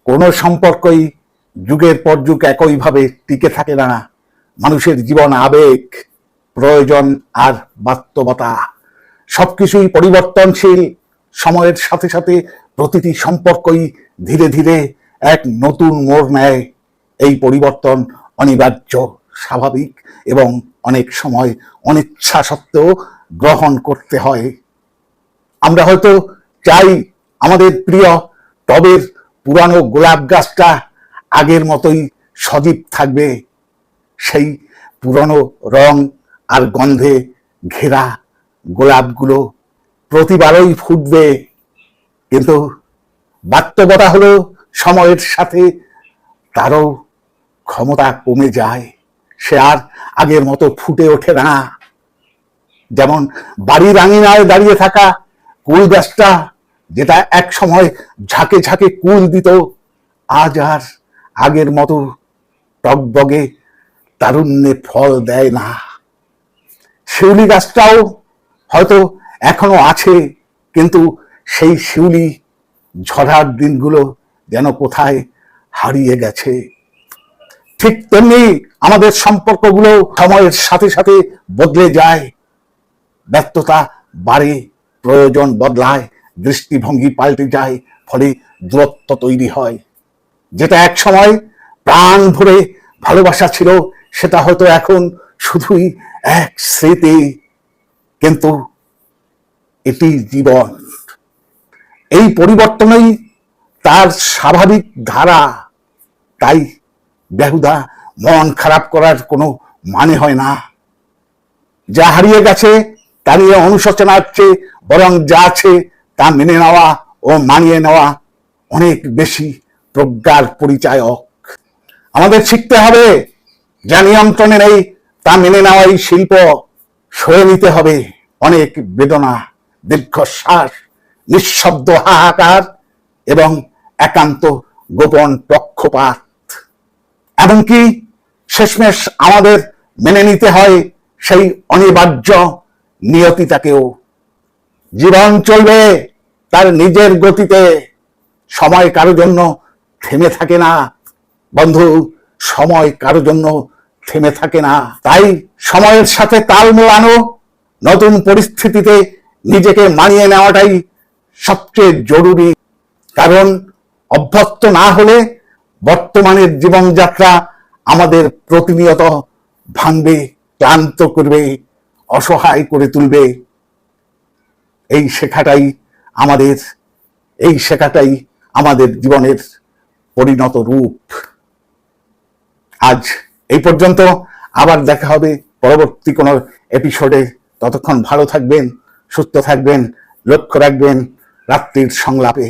কোনো সম্পর্কই যুগের পর যুগ একইভাবে টিকে থাকে না। মানুষের জীবন, আবেগ, প্রয়োজন আর বাস্তবতা সবকিছুই পরিবর্তনশীল। সময়ের সাথে সাথে প্রতিটি সম্পর্কই ধীরে ধীরে এক নতুন মোড় নেয়। এই পরিবর্তন অনিবার্য, স্বাভাবিক এবং অনেক সময় অনিচ্ছা সত্ত্বেও গ্রহণ করতে হয়। আমরা হয়তো চাই আমাদের প্রিয় টবের পুরানো গোলাপ গাছটা আগের মতোই সজীব থাকবে, সেই পুরানো রং আর গন্ধে ঘেরা গোলাপগুলো প্রতিবারই ফুটবে। কিন্তু বাস্তবতা হলো সময়ের সাথে তারও ক্ষমতা কমে যায়, সে আর আগের মতো ফুটে ওঠে না। যেমন বাড়ির আঙিনায় দাঁড়িয়ে থাকা কুল গাছটা, যেটা এক সময় ঝাঁকে ঝাঁকে কুল দিত, আজ আর আগের মতো টগবগে তারুণ্যে ফল দেয় না। শিউলি গাছটাও হয়তো এখনো আছে, কিন্তু সেই শিউলি ঝরার দিনগুলো যেন কোথায় হারিয়ে গেছে। ঠিক তেমনি আমাদের সম্পর্কগুলো সময়ের সাথে সাথে বদলে যায়। ব্যস্ততা বাড়ে, প্রয়োজন বদলায়, দৃষ্টিভঙ্গি পাল্টে যায়, ফলে দূরত্ব তৈরি হয়। যেটা এক সময় প্রাণ ভরে ভালোবাসা ছিল, সেটা হয়তো এখন শুধুই এক স্মৃতি। কিন্তু এটি জীবন, এই পরিবর্তনই তার স্বাভাবিক ধারা। তাই বেহুদা মন খারাপ করার কোনো মানে হয় না। যা হারিয়ে গেছে তা নিয়ে অনুশোচনার চেয়ে বরং যা আছে তা মেনে নেওয়া ও মানিয়ে নেওয়া অনেক বেশি প্রজ্ঞার পরিচায়ক। আমাদের শিখতে হবে যা নিয়ন্ত্রণে নেই তা মেনে নেওয়াই শিল্প। সয়ে নিতে হবে অনেক বেদনা, দীর্ঘশ্বাস, নিঃশব্দ হাহাকার এবং একান্ত গোপন পক্ষপাত। এমনকি শেষমেশ আমাদের মেনে নিতে হয় সেই অনিবার্য নিয়তিটাকেও। জীবন চলবে তার নিজের গতিতে, সময় কারো জন্য থেমে থাকে না বন্ধু, সময় কারো জন্য থেমে থাকে না। তাই সময়ের সাথে তাল মেলানো, নতুন পরিস্থিতিতে নিজেকে মানিয়ে নেওয়াটাই সবচেয়ে জরুরি। কারণ অভ্যস্ত না হলে বর্তমানের জীবনযাত্রা আমাদের প্রতিনিয়ত ভাঙবে, ক্লান্ত করবে, অসহায় করে তুলবে। এই শেখাটাই আমাদের জীবনের পরিণত রূপ। আজ এই পর্যন্ত, আবার দেখা হবে পরবর্তী কোনো এপিসোডে। ততক্ষণ ভালো থাকবেন, সুস্থ থাকবেন, লক্ষ্য রাখবেন রাত্রির সংলাপে।